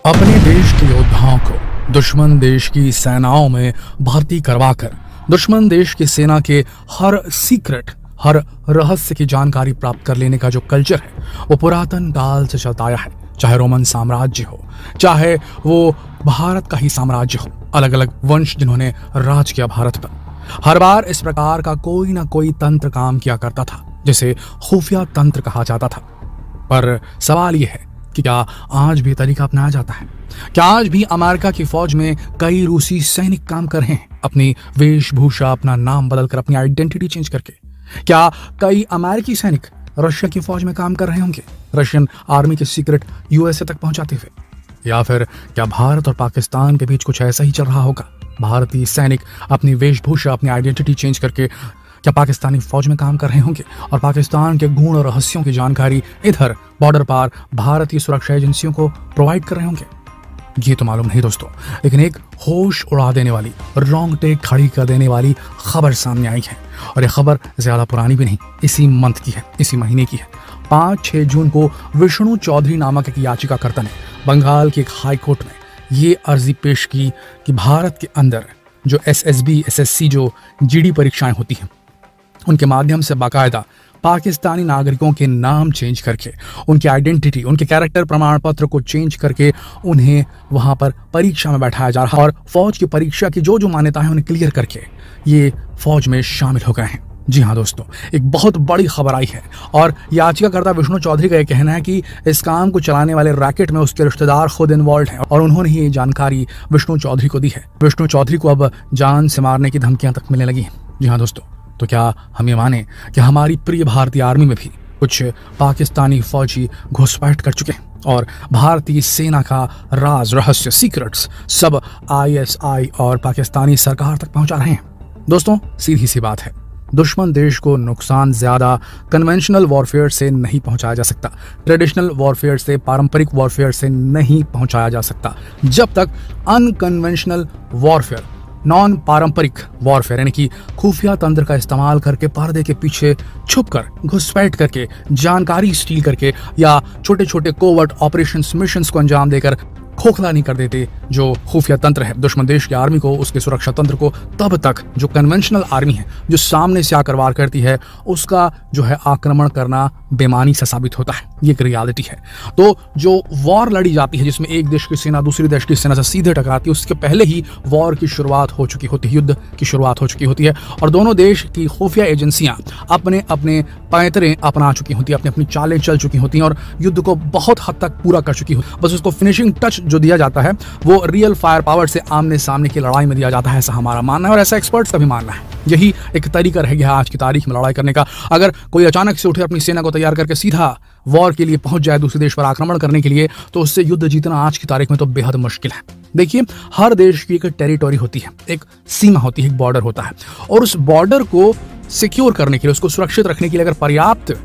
अपने देश के योद्धाओं को दुश्मन देश की सेनाओं में भर्ती करवाकर दुश्मन देश की सेना के हर सीक्रेट, हर रहस्य की जानकारी प्राप्त कर लेने का जो कल्चर है वो पुरातन काल से चलता आया है। चाहे रोमन साम्राज्य हो, चाहे वो भारत का ही साम्राज्य हो, अलग अलग वंश जिन्होंने राज किया भारत पर, हर बार इस प्रकार का कोई ना कोई तंत्र काम किया करता था जिसे खुफिया तंत्र कहा जाता था। पर सवाल यह है कि क्या आज भी तरीका अपनाया जाता है? क्या आज भी अमेरिका की फौज में कई रूसी सैनिक काम कर रहे हैं अपनी वेशभूषा, अपना नाम बदलकर, अपनी आइडेंटिटी चेंज करके? क्या कई अमेरिकी सैनिक रशिया की फौज में काम कर रहे होंगे, रशियन आर्मी के सीक्रेट यूएसए तक पहुंचाते हुए? या फिर क्या भारत और पाकिस्तान के बीच कुछ ऐसा ही चल रहा होगा? भारतीय सैनिक अपनी वेशभूषा, अपनी आइडेंटिटी चेंज करके क्या पाकिस्तानी फौज में काम कर रहे होंगे और पाकिस्तान के गुण और रहस्यों की जानकारी इधर बॉर्डर पार भारतीय सुरक्षा एजेंसियों को प्रोवाइड कर रहे होंगे? ये तो मालूम नहीं दोस्तों, लेकिन एक होश उड़ा देने वाली, रोंगटे खड़ी कर देने वाली खबर सामने आई है। और ये खबर ज्यादा पुरानी भी नहीं, इसी मंथ की है, इसी महीने की है। 5-6 जून को विष्णु चौधरी नामक एक याचिकाकर्ता ने बंगाल की एक हाई कोर्ट में ये अर्जी पेश की कि भारत के अंदर जो SSB, SSC जो GD परीक्षाएं होती हैं उनके माध्यम से बाकायदा पाकिस्तानी नागरिकों के नाम चेंज करके, उनकी आइडेंटिटी, उनके कैरेक्टर प्रमाण पत्र को चेंज करके उन्हें वहां पर परीक्षा में बैठाया जा रहा है और फौज की परीक्षा की जो जो मान्यता है उन्हें क्लियर करके ये फौज में शामिल हो गए हैं। जी हाँ दोस्तों, एक बहुत बड़ी खबर आई है और याचिकाकर्ता विष्णु चौधरी का यह कहना है कि इस काम को चलाने वाले रैकेट में उसके रिश्तेदार खुद इन्वॉल्व हैं और उन्होंने ही ये जानकारी विष्णु चौधरी को दी है। विष्णु चौधरी को अब जान से मारने की धमकियां तक मिलने लगी हैं। जी हाँ दोस्तों, तो क्या हम ये माने कि हमारी प्रिय भारतीय आर्मी में भी कुछ पाकिस्तानी फौजी घुसपैठ कर चुके हैं और भारतीय सेना का राज, रहस्य, सीक्रेट्स सब ISI और पाकिस्तानी सरकार तक पहुंचा रहे हैं? दोस्तों सीधी सी बात है, दुश्मन देश को नुकसान ज्यादा कन्वेंशनल वॉरफेयर से नहीं पहुंचाया जा सकता, ट्रेडिशनल वॉरफेयर से, पारंपरिक वॉरफेयर से नहीं पहुंचाया जा सकता, जब तक अनकन्वेंशनल वॉरफेयर, नॉन पारंपरिक वॉरफेयर यानी कि खुफिया तंत्र का इस्तेमाल करके, पर्दे के पीछे छुपकर, घुसपैठ करके, जानकारी स्टील करके या छोटे छोटे कोवर्ट ऑपरेशंस, मिशंस को अंजाम देकर खोखला नहीं कर देते जो खुफिया तंत्र है दुश्मन देश की आर्मी को, उसके सुरक्षा तंत्र को, तब तक जो कन्वेंशनल आर्मी है जो सामने से आकर वार करती है उसका जो है आक्रमण करना बेमानी सा साबित होता है। ये एक रियलिटी है। तो जो वॉर लड़ी जाती है जिसमें एक देश की सेना दूसरी देश की सेना से सीधे टकराती है, उसके पहले ही वॉर की शुरुआत हो चुकी होती है, युद्ध की शुरुआत हो चुकी होती है और दोनों देश की खुफिया एजेंसियां अपने अपने पैंतरे अपना चुकी होती है, अपनी अपनी चालें चल चुकी होती हैं और युद्ध को बहुत हद तक पूरा कर चुकी होती है। बस उसको फिनिशिंग टच जो दिया जाता है वो रियल फायर पावर से आमने सामने की लड़ाई में दिया जाता है, ऐसा हमारा मानना है और ऐसा एक्सपर्ट्स का भी मानना है। यही एक तरीका रह गया आज की तारीख में लड़ाई करने का। अगर कोई अचानक से उठे, अपनी सेना को तैयार करके सीधा वॉर के लिए पहुंच जाए, दूसरे देश पर आक्रमण करने के लिए, तो उससे युद्ध जीतना आज की तारीख में तो बेहद मुश्किल है। देखिए, हर देश की एक टेरिटोरी होती है, एक सीमा होती है, एक बॉर्डर होता है और उस बॉर्डर को सिक्योर करने के लिए, उसको सुरक्षित रखने के लिए अगर पर्याप्त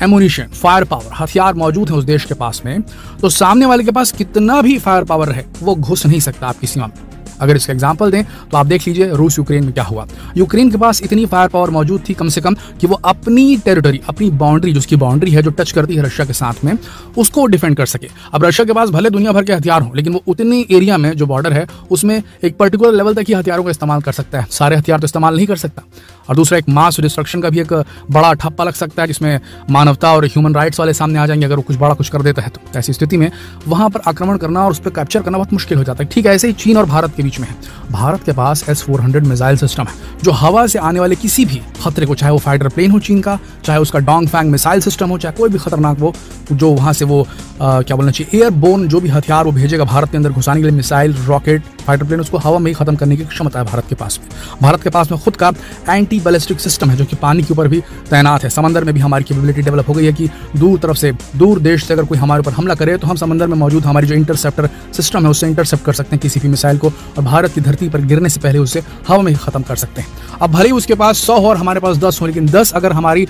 एमुनिशन, फायर पावर, हथियार मौजूद है उस देश के पास में, तो सामने वाले के पास कितना भी फायर पावर रहे वो घुस नहीं सकता आपकी सीमा में। अगर इसका एग्जांपल दें तो आप देख लीजिए रूस यूक्रेन में क्या हुआ। यूक्रेन के पास इतनी फायर पावर मौजूद थी कम से कम कि वो अपनी टेरिटरी, अपनी बाउंड्री, जो उसकी बाउंड्री है जो टच करती है रशिया के साथ में, उसको डिफेंड कर सके। अब रशिया के पास भले दुनिया भर के हथियार हों, लेकिन वो उतनी एरिया में जो बॉर्डर है उसमें एक पर्टिकुलर लेवल तक ही हथियारों का इस्तेमाल कर सकता है, सारे हथियार तो इस्तेमाल नहीं कर सकता। और दूसरा, एक मास डिस्ट्रक्शन का भी एक बड़ा ठप्पा लग सकता है जिसमें मानवता और ह्यूमन राइट्स वाले सामने आ जाएंगे अगर वो कुछ बड़ा कुछ कर देता है। तो ऐसी स्थिति में वहां पर आक्रमण करना और उस पर कैप्चर करना बहुत मुश्किल हो जाता है। ठीक ऐसे ही चीन और भारत के बीच में है। भारत के पास S-400 मिसाइल सिस्टम है जो हवा से आने वाले किसी भी खतरे को, चाहे वो फाइटर प्लेन हो चीन का, चाहे उसका डोंगफैंग मिसाइल सिस्टम हो, चाहे कोई भी खतरनाक वो जो वहां से वो क्या बोलना चाहिए, एयरबोर्न जो भी हथियार वो भेजेगा भारत के अंदर घुसाने के लिए, मिसाइल, रॉकेट, फाइटर प्लेन, उसको हवा में ही खत्म करने की क्षमता है भारत के पास में। भारत के पास में खुद का एंटी बैलिस्टिक सिस्टम है जो कि पानी के ऊपर भी तैनात है। समंदर में भी हमारी कैपेबिलिटी डेवलप हो गई है कि दूर तरफ से, दूर देश से अगर कोई हमारे ऊपर हमला करे तो हम समंदर में मौजूद हमारी जो इंटरसेप्टर सिस्टम है उससे इंटरसेप्ट कर सकते हैं किसी भी मिसाइल को और भारत की धरती पर गिरने से पहले उसे हवा में ही खत्म कर सकते हैं। अब भले ही उसके पास 100 हो और हमारे पास 10 हो, लेकिन 10 अगर हमारी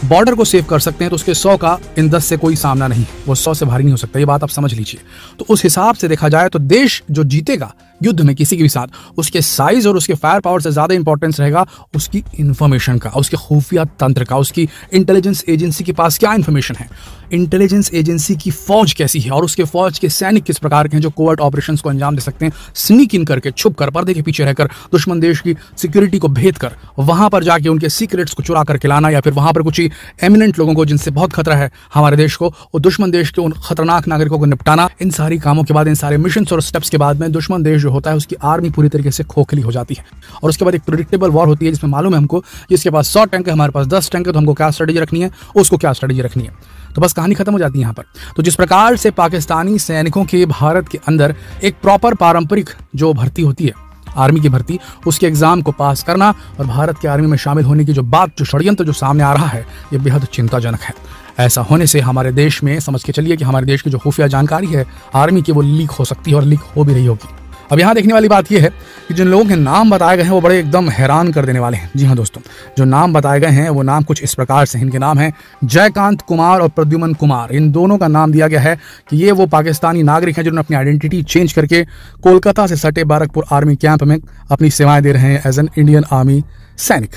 बॉर्डर को सेव कर सकते हैं तो उसके 100 का इन 10 से कोई सामना नहीं, वो 100 से भारी नहीं हो सकता। ये बात आप समझ लीजिए। तो उस हिसाब से देखा जाए तो देश जो जीतेगा युद्ध में किसी के भी साथ, उसके साइज और उसके फायर पावर से ज्यादा इंपॉर्टेंस रहेगा उसकी इंफॉर्मेशन का, उसके खुफिया तंत्र का, उसकी इंटेलिजेंस एजेंसी के पास क्या इंफॉर्मेशन है, इंटेलिजेंस एजेंसी की फौज कैसी है और उसके फौज के सैनिक किस प्रकार के हैं जो कोवर्ट ऑपरेशंस को अंजाम दे सकते हैं, स्नीक इन करके, छुप कर, पर्दे के पीछे रहकर दुश्मन देश की सिक्योरिटी को भेद कर वहां पर जाके उनके सीक्रेट्स को चुरा करके लाना, या फिर वहां पर कुछ एमिनेंट लोगों को जिनसे बहुत खतरा है हमारे देश को और दुश्मन देश के उन खतरनाक नागरिकों को निपटाना। इन सारी कामों के बाद, इन सारे मिशन और स्टेप्स के बाद में दुश्मन देश जो होता है उसकी आर्मी पूरी तरीके से खोखली हो जाती है और उसके बाद एक प्रेडिक्टेबल वॉर होती है जिसमें मालूम है हमको जिसके पास 100 टैंक है, हमारे पास 10 टैंक है, तो हमको क्या स्ट्रेटेजी रखनी है, उसको क्या स्ट्रेटेजी रखनी है, तो बस कहानी खत्म हो जाती है यहाँ पर। तो जिस प्रकार से पाकिस्तानी सैनिकों के भारत के अंदर एक प्रॉपर पारंपरिक जो भर्ती होती है, आर्मी की भर्ती, उसके एग्जाम को पास करना और भारत की आर्मी में शामिल होने की जो बात, जो षड्यंत्र जो सामने आ रहा है, ये बेहद चिंताजनक है। ऐसा होने से हमारे देश में समझ के चलिए कि हमारे देश की जो खुफिया जानकारी है आर्मी की, वो लीक हो सकती है और लीक हो भी रही होगी। अब यहाँ देखने वाली बात यह है कि जिन लोगों के नाम बताए गए हैं वो बड़े एकदम हैरान कर देने वाले हैं। जी हाँ दोस्तों, जो नाम बताए गए हैं वो नाम कुछ इस प्रकार से, इनके नाम हैं जयकांत कुमार और प्रद्युमन कुमार। इन दोनों का नाम दिया गया है कि ये वो पाकिस्तानी नागरिक हैं जिन्होंने अपनी आइडेंटिटी चेंज करके कोलकाता से सटे बैरकपुर आर्मी कैंप में अपनी सेवाएं दे रहे हैं एज एन इंडियन आर्मी सैनिक।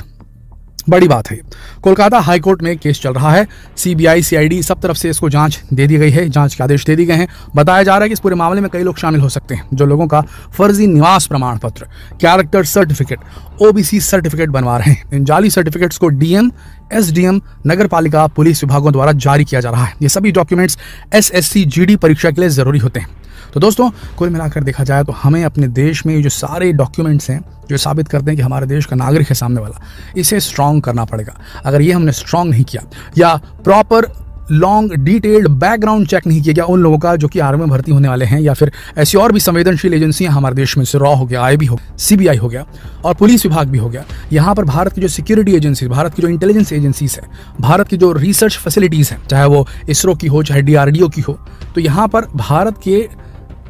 बड़ी बात है। कोलकाता हाईकोर्ट में केस चल रहा है, सीबीआई सीआईडी सब तरफ से इसको जांच दे दी गई है, जांच के आदेश दे दिए गए हैं। बताया जा रहा है कि इस पूरे मामले में कई लोग शामिल हो सकते हैं जो लोगों का फर्जी निवास प्रमाण पत्र, कैरेक्टर सर्टिफिकेट, ओबीसी सर्टिफिकेट बनवा रहे हैं। इन जाली सर्टिफिकेट्स को डीएम, एसडीएम, नगर पालिका, पुलिस विभागों द्वारा जारी किया जा रहा है। ये सभी डॉक्यूमेंट्स एसएससी जीडी परीक्षा के लिए जरूरी होते हैं। तो दोस्तों, कुल मिलाकर देखा जाए तो हमें अपने देश में जो सारे डॉक्यूमेंट्स हैं जो साबित करते हैं कि हमारे देश का नागरिक है सामने वाला, इसे स्ट्रांग करना पड़ेगा। अगर ये हमने स्ट्रांग नहीं किया या proper long detailed background check नहीं किया गया उन लोगों का जो कि आर्मी में भर्ती होने वाले हैं, या फिर ऐसी और भी संवेदनशील एजेंसियां हमारे देश में, रॉ हो गया, आईबी हो, सीबीआई हो गया और पुलिस विभाग भी हो गया, यहाँ पर भारत की जो सिक्योरिटी एजेंसी, भारत की जो इंटेलिजेंस एजेंसीज है, भारत की जो रिसर्च फैसिलिटीज हैं, चाहे वो इसरो की हो चाहे डीआरडीओ की हो, तो यहाँ पर भारत के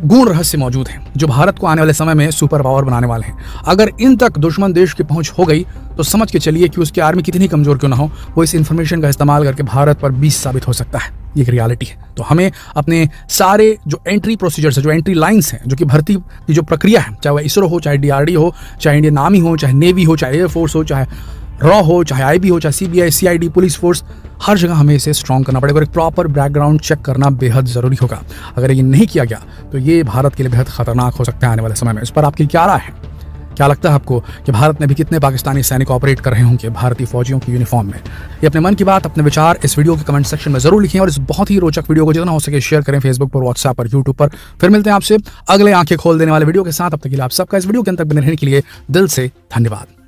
गुण रहस्य मौजूद हैं जो भारत को आने वाले समय में सुपर पावर बनाने वाले हैं। अगर इन तक दुश्मन देश की पहुंच हो गई तो समझ के चलिए कि उसकी आर्मी कितनी कमजोर क्यों ना हो, वो इस इंफॉर्मेशन का इस्तेमाल करके भारत पर 20 साबित हो सकता है। ये एक रियलिटी है। तो हमें अपने सारे जो एंट्री प्रोसीजर्स है, जो एंट्री लाइंस हैं, जो कि भर्ती की जो प्रक्रिया है, चाहे वह इसरो हो, चाहे डीआरडीओ हो, चाहे इंडियन आर्मी हो, चाहे नेवी हो, चाहे एयरफोर्स हो, चाहे रॉ हो, चाहे आईबी हो, चाहे सीबीआई, सीआईडी, पुलिस फोर्स, हर जगह हमें इसे स्ट्रॉन्ग करना पड़ेगा और एक प्रॉपर बैकग्राउंड चेक करना बेहद जरूरी होगा। अगर ये नहीं किया गया तो ये भारत के लिए बेहद खतरनाक हो सकता है आने वाले समय में। इस पर आपकी क्या राय है? क्या लगता है आपको कि भारत में भी कितने पाकिस्तानी सैनिक ऑपरेट कर रहे होंगे भारतीय फौजियों की यूनिफॉर्म में? ये अपने मन की बात, अपने विचार इस वीडियो के कमेंट सेक्शन में जरूर लिखें और इस बहुत ही रोचक वीडियो को जितना हो सके शेयर करें फेसबुक पर, व्हाट्सएप पर, यूट्यूब पर। फिर मिलते हैं आपसे अगले आंखें खोल देने वाले वीडियो के साथ। अब तक के लिए आप सबका इस वीडियो के अंत तक बने रहने के लिए दिल से धन्यवाद।